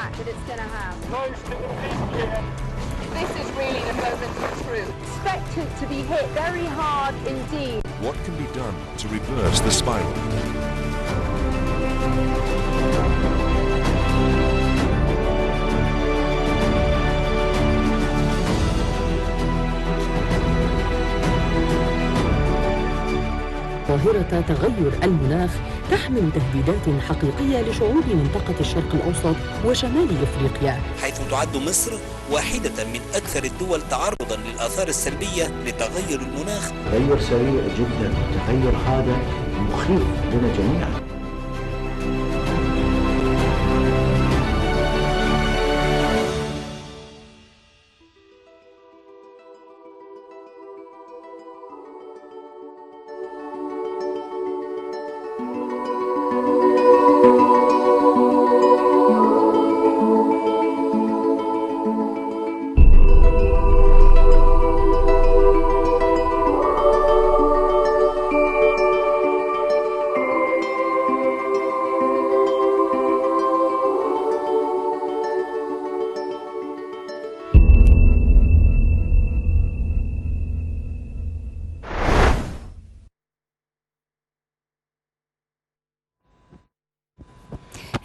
impact that it's going to have. This is really the moment of truth. Expect it to be hit very hard indeed. What can be done to reverse the spiral? ظاهرة تغير المناخ تحمل تهديدات حقيقية لشعوب منطقة الشرق الأوسط وشمال إفريقيا، حيث تعد مصر واحدة من أكثر الدول تعرضاً للآثار السلبية لتغير المناخ. تغير سريع جدا، تغير هذا مخيف لنا جميعا.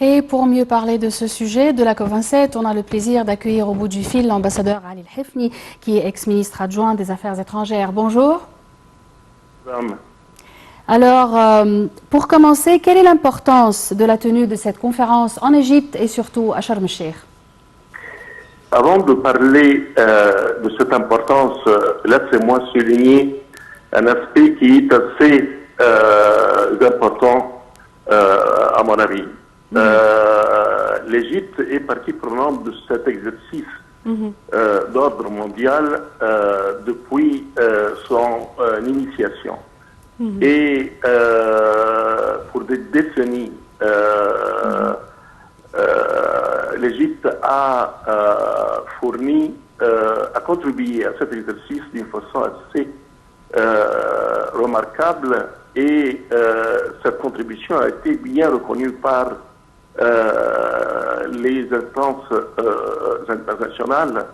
Et pour mieux parler de ce sujet, de la COP27, on a le plaisir d'accueillir au bout du fil l'ambassadeur Ali El-Hifni, qui est ex-ministre adjoint des Affaires étrangères. Bonjour. Alors, pour commencer, quelle est l'importance de la tenue de cette conférence en Égypte et surtout à Sharm el-Sheikh? Avant de parler de cette importance, laissez-moi souligner un aspect qui est assez important à mon avis. L'Égypte est partie prenante de cet exercice d'ordre mondial depuis son initiation. Et pour des décennies, l'Égypte a fourni, a contribué à cet exercice d'une façon assez remarquable, et cette contribution a été bien reconnue par les instances internationales.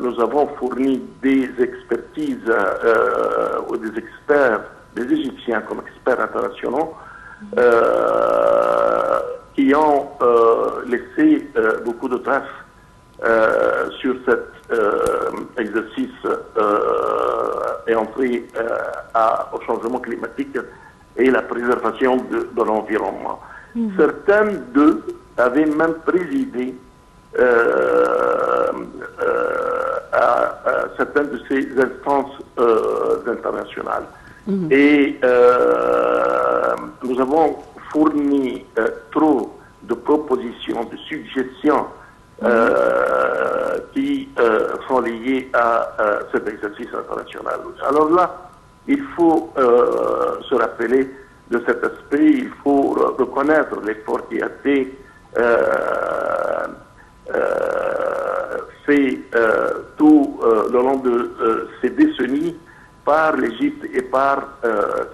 Nous avons fourni des expertises ou des experts, des Égyptiens comme experts internationaux, qui ont laissé beaucoup de traces sur cet exercice et entrée au changement climatique et la préservation de l'environnement. Certains d'eux avaient même présidé à certaines de ces instances internationales. Et nous avons fourni trop de propositions, de suggestions qui sont liées à cet exercice international. Alors là, il faut se rappeler de cet aspect, il faut reconnaître l'effort qui a été fait tout le long de ces décennies par l'Égypte et par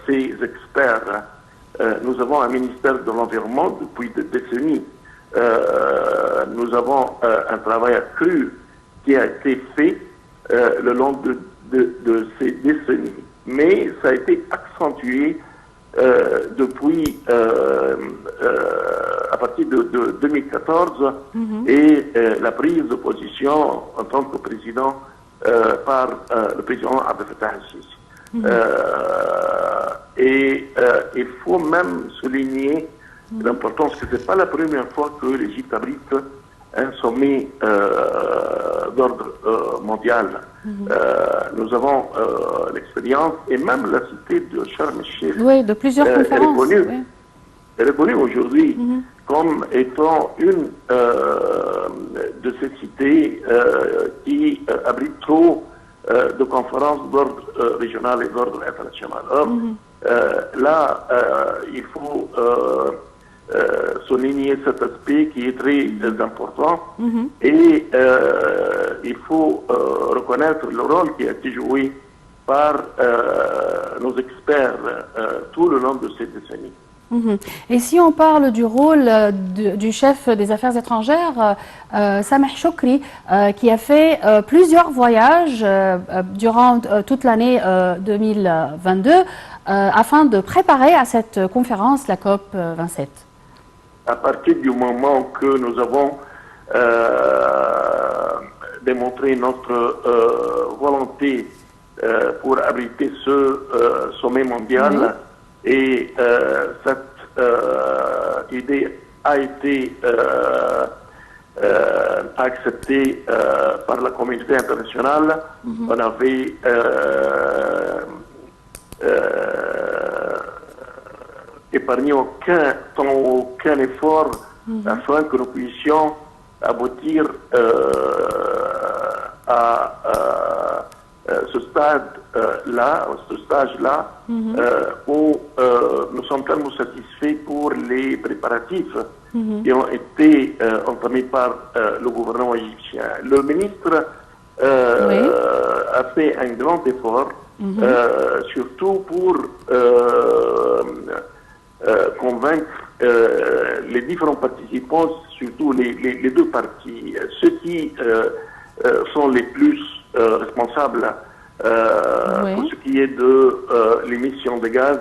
ses experts. Nous avons un ministère de l'Environnement depuis des décennies. Nous avons un travail accru qui a été fait le long de ces décennies. Mais ça a été accentué depuis à partir de 2014 et la prise de position en tant que président par le président Abdel Fattah el-Sisi. Et il faut même souligner l'importance que ce n'est pas la première fois que l'Égypte abrite un sommet d'ordre mondial. Nous avons l'expérience, et même la cité de Sharm el-Sheikh, oui, de plusieurs conférences. Elle est reconnue aujourd'hui comme étant une de ces cités qui abrite trop de conférences d'ordre régional et d'ordre international. Or, là, il faut souligner cet aspect qui est très important, et il faut reconnaître le rôle qui a été joué par nos experts tout le long de ces décennies. Et si on parle du rôle du chef des affaires étrangères, Sameh Choukri, qui a fait plusieurs voyages durant toute l'année 2022 afin de préparer à cette conférence, la COP 27. À partir du moment que nous avons démontré notre volonté pour abriter ce sommet mondial, et cette idée a été acceptée par la communauté internationale. On avait épargné aucun effort afin que nous puissions aboutir à ce stade-là, où nous sommes tellement satisfaits pour les préparatifs qui ont été entamés par le gouvernement égyptien. Le ministre a fait un grand effort, surtout pour convaincre les différents participants, surtout les deux parties, ceux qui sont les plus responsables pour ce qui est de l'émission de gaz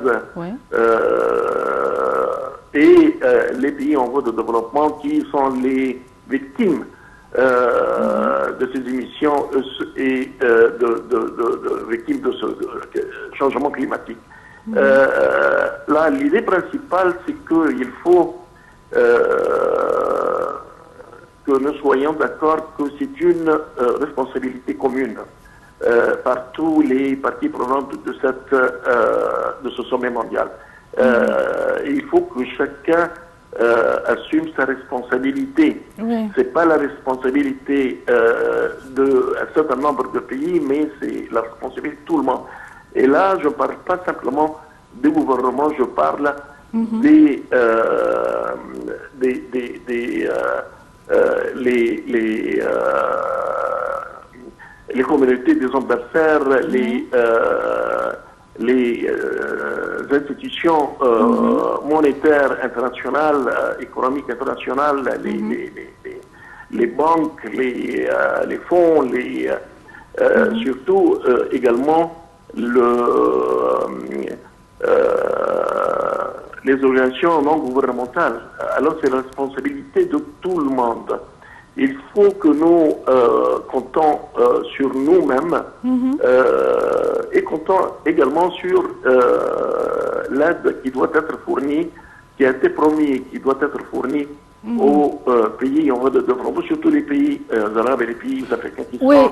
et les pays en voie de développement qui sont les victimes de ces émissions et victimes de ce changement climatique. Là, l'idée principale, c'est qu'il faut que nous soyons d'accord que c'est une responsabilité commune par tous les parties prenantes de ce sommet mondial. Il faut que chacun assume sa responsabilité. C'est pas la responsabilité d'un certain nombre de pays, mais c'est la responsabilité de tout le monde. Et là, je ne parle pas simplement des gouvernements, je parle les communautés des hommes d'affaires, les institutions monétaires internationales, économiques internationales, les banques, les fonds, surtout également les organisations non gouvernementales. Alors c'est la responsabilité de tout le monde. Il faut que nous comptons sur nous-mêmes et comptons également sur l'aide qui doit être fournie, qui a été promis, qui doit être fournie aux pays en voie de développement, surtout les pays arabes et les pays africains qui sont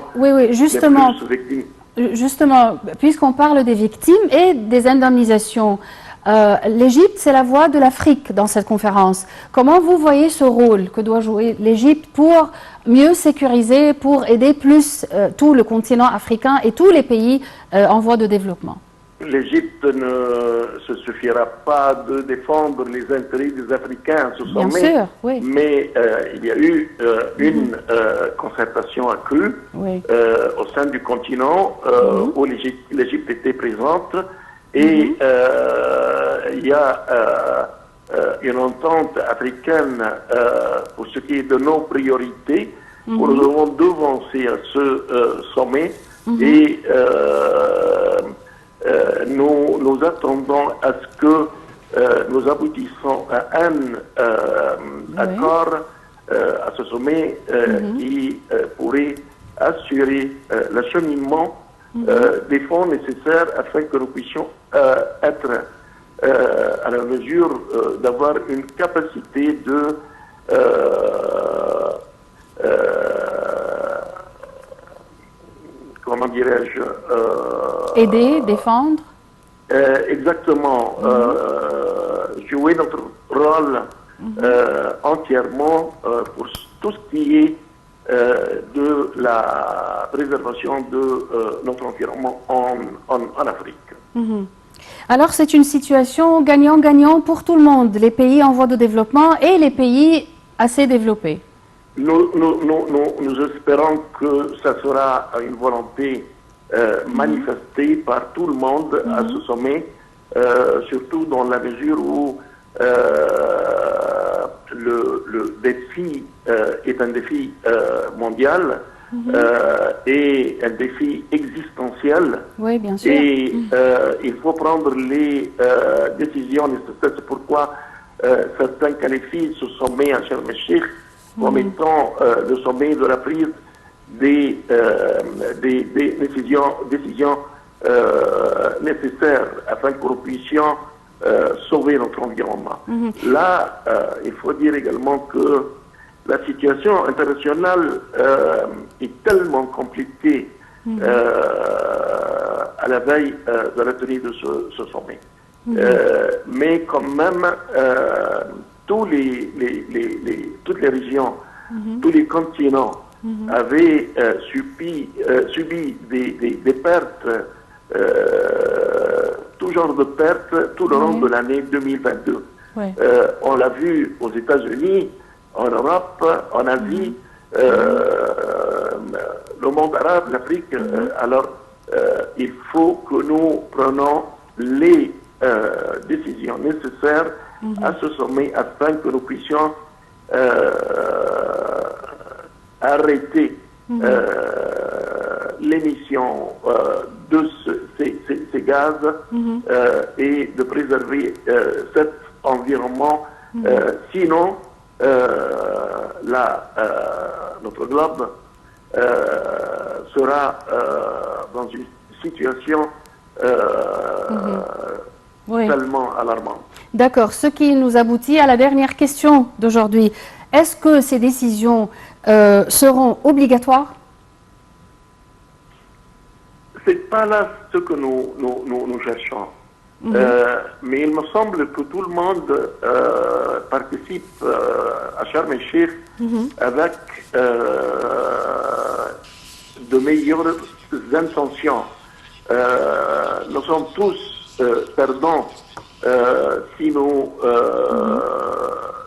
justement, les plus victimes. Justement, puisqu'on parle des victimes et des indemnisations, l'Égypte, c'est la voix de l'Afrique dans cette conférence. Comment vous voyez ce rôle que doit jouer l'Égypte pour mieux sécuriser, pour aider plus tout le continent africain et tous les pays en voie de développement? L'Égypte ne se suffira pas de défendre les intérêts des Africains à ce sommet, bien sûr, oui. Mais il y a eu une concertation accrue au sein du continent où l'Égypte était présente et il y a une entente africaine pour ce qui est de nos priorités pour nous devons devancer à ce sommet et nous attendons à ce que nous aboutissons à un accord à ce sommet qui pourrait assurer l'acheminement des fonds nécessaires afin que nous puissions être à la mesure d'avoir une capacité de comment dirais-je aider, défendre. Exactement. Jouer notre rôle entièrement pour tout ce qui est de la préservation de notre environnement en Afrique. Alors c'est une situation gagnant-gagnant pour tout le monde, les pays en voie de développement et les pays assez développés. Nous espérons que ça sera une volonté manifestée par tout le monde à ce sommet, surtout dans la mesure où le défi est un défi mondial et un défi existentiel. Oui, bien sûr. Et il faut prendre les décisions nécessaires. C'est pourquoi certains qualifient ce sommet à Sharm el-Sheikh comme étant le sommet de la prise des décisions nécessaires afin que nous puissions sauver notre environnement. Là, il faut dire également que la situation internationale est tellement compliquée à la veille de la tenue de ce sommet. Mais quand même, toutes les régions, tous les continents avaient subi des pertes, tout genre de pertes tout le long de l'année 2022. On l'a vu aux États-Unis, en Europe, en Asie, le monde arabe, l'Afrique. Alors, il faut que nous prenions les décisions nécessaires à ce sommet afin que nous puissions arrêter l'émission de ces gaz et de préserver cet environnement. Sinon, notre globe sera dans une situation tellement alarmante. D'accord, ce qui nous aboutit à la dernière question d'aujourd'hui. Est-ce que ces décisions seront obligatoires? C'est pas là ce que nous cherchons. Mais il me semble que tout le monde participe à Sharm el-Sheikh avec de meilleures intentions. Nous sommes tous perdants si nous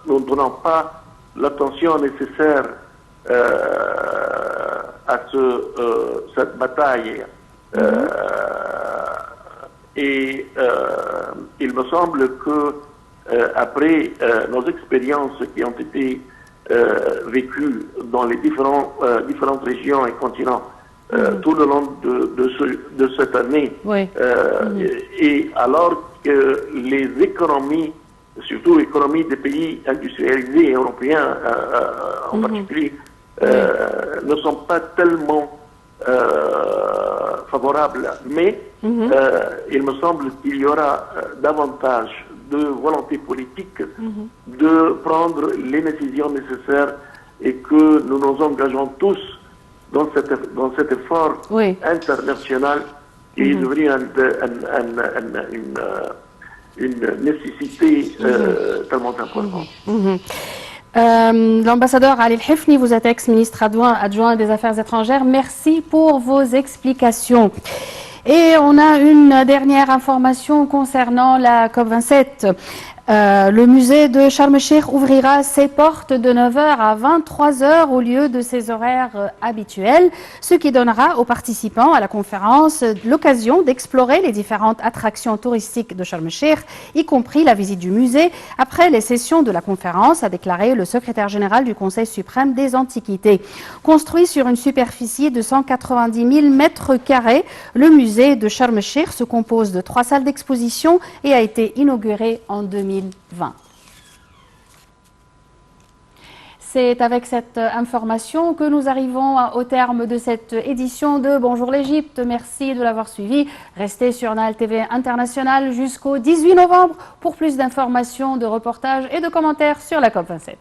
ne donnons pas l'attention nécessaire à cette bataille. Et il me semble que après nos expériences qui ont été vécues dans les différentes régions et continents tout le long de cette année, et alors que les économies, surtout l'économie des pays industrialisés européens en particulier, ne sont pas tellement favorables, mais il me semble qu'il y aura davantage de volonté politique de prendre les décisions nécessaires et que nous nous engageons tous dans cet effort international qui est devenu une nécessité tellement importante. L'ambassadeur Ali El-Hifni, vous êtes ex-ministre adjoint des Affaires étrangères. Merci pour vos explications. Et on a une dernière information concernant la COP27. Le musée de Sharm el-Sheikh ouvrira ses portes de 9h à 23h au lieu de ses horaires habituels, ce qui donnera aux participants à la conférence l'occasion d'explorer les différentes attractions touristiques de Sharm el-Sheikh, y compris la visite du musée, après les sessions de la conférence, a déclaré le secrétaire général du Conseil suprême des Antiquités. Construit sur une superficie de 190 000 mètres carrés, le musée de Sharm el-Sheikh se compose de 3 salles d'exposition et a été inauguré en 2020. C'est avec cette information que nous arrivons au terme de cette édition de Bonjour l'Égypte. Merci de l'avoir suivi. Restez sur Nahal TV International jusqu'au 18 novembre pour plus d'informations, de reportages et de commentaires sur la COP27.